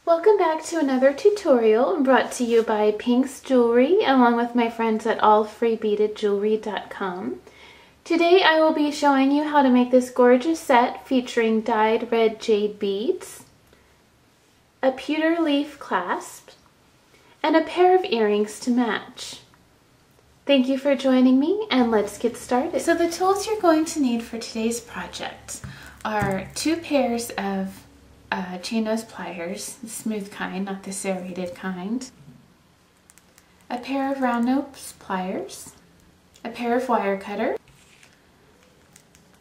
Welcome back to another tutorial brought to you by Pink's Jewelry along with my friends at AllFreeBeadedJewelry.com. Today I will be showing you how to make this gorgeous set featuring dyed red jade beads, a pewter leaf clasp, and a pair of earrings to match. Thank you for joining me, and let's get started. So the tools you're going to need for today's project are 2 pairs of chain nose pliers, the smooth kind, not the serrated kind, a pair of round nose pliers, a pair of wire cutter,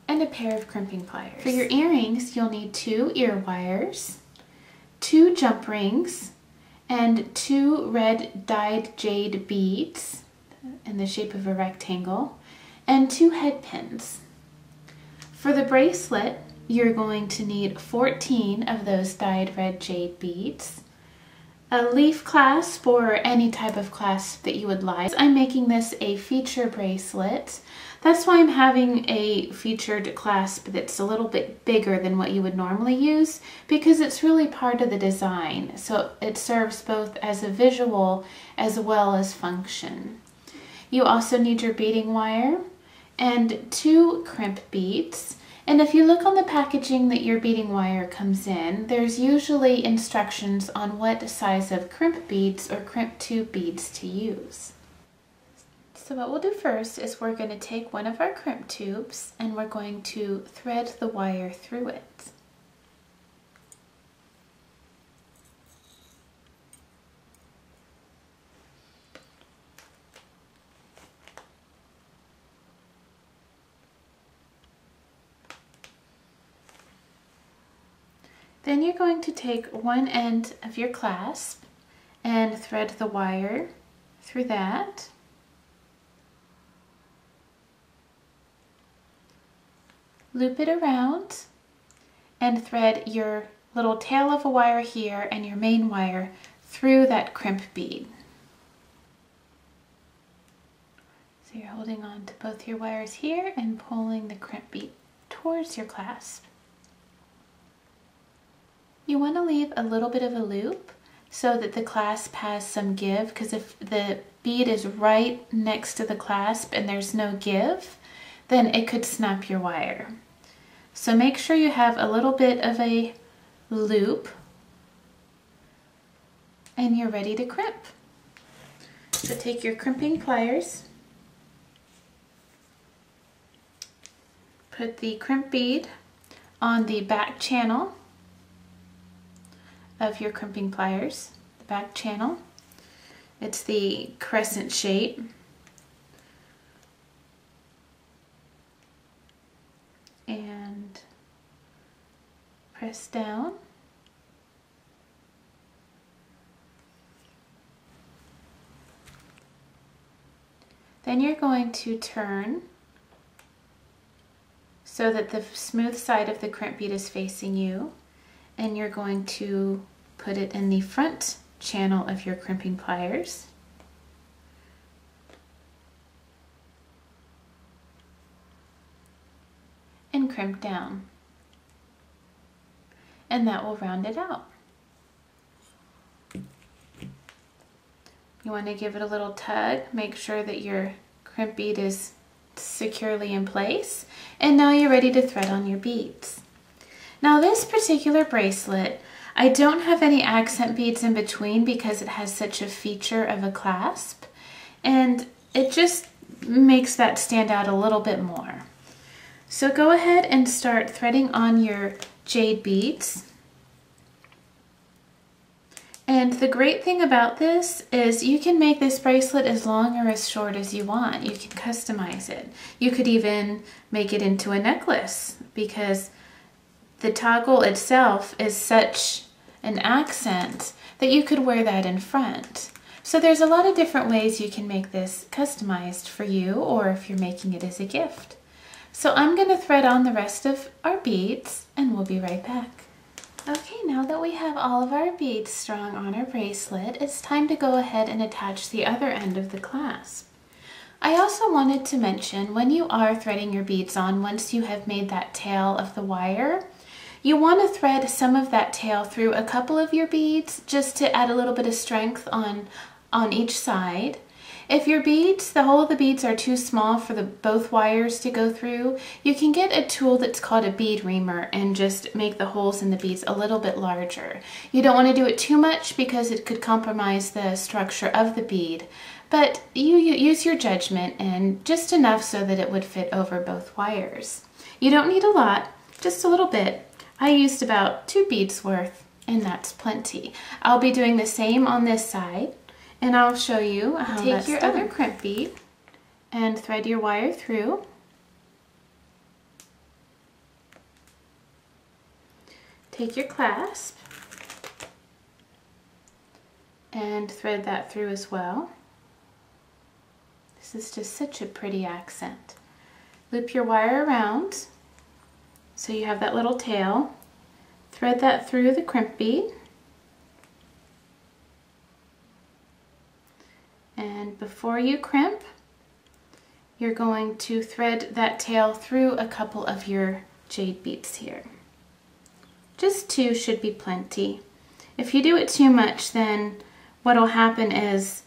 and a pair of crimping pliers. For your earrings, you'll need 2 ear wires, 2 jump rings, and 2 red dyed jade beads in the shape of a rectangle, and 2 head pins. For the bracelet, you're going to need 14 of those dyed red jade beads, a leaf clasp or any type of clasp that you would like. I'm making this a feature bracelet. That's why I'm having a featured clasp that's a little bit bigger than what you would normally use, because it's really part of the design. So it serves both as a visual as well as function. You also need your beading wire and 2 crimp beads. And if you look on the packaging that your beading wire comes in, there's usually instructions on what size of crimp beads or crimp tube beads to use. So what we'll do first is we're going to take one of our crimp tubes and we're going to thread the wire through it. Then you're going to take one end of your clasp and thread the wire through that. Loop it around and thread your little tail of a wire here and your main wire through that crimp bead. So you're holding on to both your wires here and pulling the crimp bead towards your clasp. You want to leave a little bit of a loop so that the clasp has some give, because if the bead is right next to the clasp and there's no give, then it could snap your wire. So make sure you have a little bit of a loop and you're ready to crimp. So take your crimping pliers, put the crimp bead on the back channel of your crimping pliers, the back channel. It's the crescent shape. And press down. Then you're going to turn so that the smooth side of the crimp bead is facing you, and you're going to put it in the front channel of your crimping pliers. And crimp down. And that will round it out. You want to give it a little tug, make sure that your crimp bead is securely in place, and now you're ready to thread on your beads. Now this particular bracelet, I don't have any accent beads in between because it has such a feature of a clasp, and it just makes that stand out a little bit more. So go ahead and start threading on your jade beads. And the great thing about this is you can make this bracelet as long or as short as you want. You can customize it. You could even make it into a necklace, because the toggle itself is such an accent that you could wear that in front. So there's a lot of different ways you can make this customized for you, or if you're making it as a gift. So I'm going to thread on the rest of our beads and we'll be right back. Okay, now that we have all of our beads strung on our bracelet, it's time to go ahead and attach the other end of the clasp. I also wanted to mention, when you are threading your beads on, once you have made that tail of the wire, You want to thread some of that tail through a couple of your beads just to add a little bit of strength on each side. If your beads, the whole of the beads are too small for both wires to go through, you can get a tool that's called a bead reamer and just make the holes in the beads a little bit larger. You don't want to do it too much because it could compromise the structure of the bead, but you use your judgment and just enough so that it would fit over both wires. You don't need a lot, just a little bit. I used about 2 beads worth, and that's plenty. I'll be doing the same on this side. And I'll show you how that's done. Take your other crimp bead and thread your wire through. Take your clasp and thread that through as well. This is just such a pretty accent. Loop your wire around so you have that little tail. Thread that through the crimp bead. And before you crimp, you're going to thread that tail through a couple of your jade beads here. Just 2 should be plenty. If you do it too much, then what'll happen is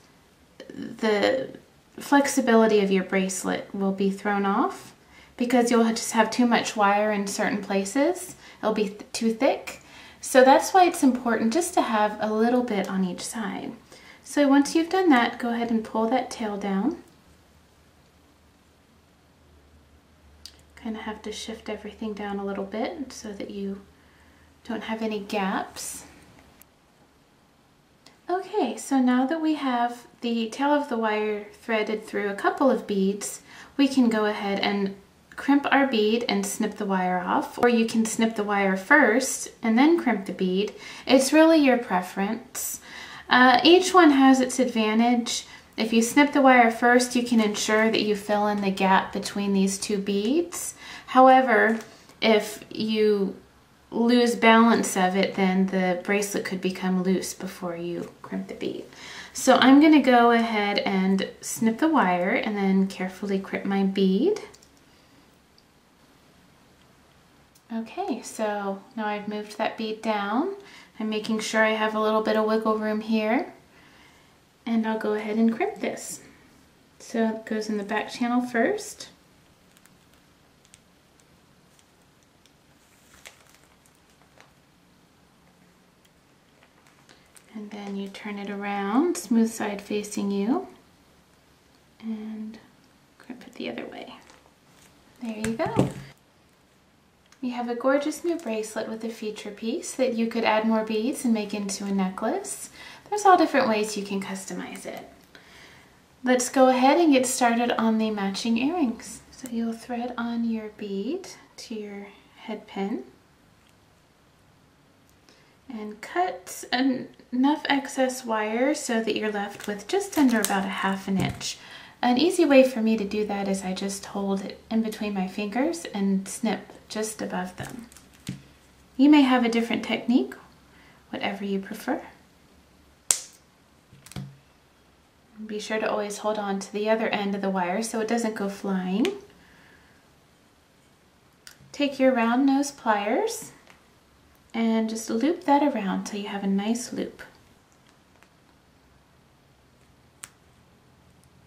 the flexibility of your bracelet will be thrown off because you'll just have too much wire in certain places. It'll be too thick. So that's why it's important just to have a little bit on each side. So once you've done that, go ahead and pull that tail down. Kind of have to shift everything down a little bit so that you don't have any gaps. Okay, so now that we have the tail of the wire threaded through a couple of beads, we can go ahead and crimp our bead and snip the wire off, or you can snip the wire first and then crimp the bead. It's really your preference. Each one has its advantage. If you snip the wire first, you can ensure that you fill in the gap between these 2 beads. However, if you lose balance of it, then the bracelet could become loose before you crimp the bead. So I'm going to go ahead and snip the wire and then carefully crimp my bead. Okay, so now I've moved that bead down. I'm making sure I have a little bit of wiggle room here, and I'll go ahead and crimp this. So it goes in the back channel first. And then you turn it around, smooth side facing you, and crimp it the other way. There you go. You have a gorgeous new bracelet with a feature piece that you could add more beads and make into a necklace. There's all different ways you can customize it. Let's go ahead and get started on the matching earrings. So you'll thread on your bead to your head pin and cut enough excess wire so that you're left with just under about 1/2 inch. An easy way for me to do that is I just hold it in between my fingers and snip just above them. You may have a different technique, whatever you prefer. Be sure to always hold on to the other end of the wire so it doesn't go flying. Take your round nose pliers and just loop that around till you have a nice loop.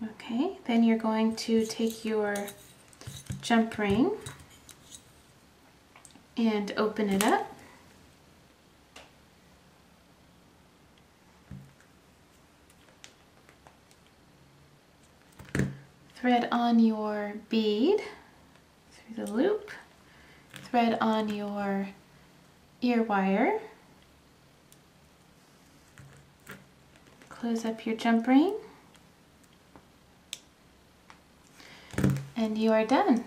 Okay, then you're going to take your jump ring and open it up. Thread on your bead through the loop. Thread on your ear wire. Close up your jump ring. And you are done.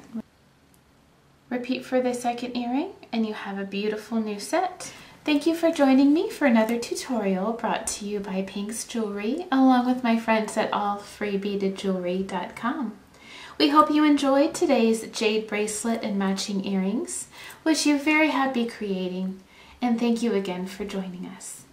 Repeat for the second earring and you have a beautiful new set. Thank you for joining me for another tutorial brought to you by Pink's Jewelry along with my friends at AllFreeBeadedJewelry.com. We hope you enjoyed today's jade bracelet and matching earrings, which you're very happy creating, and thank you again for joining us.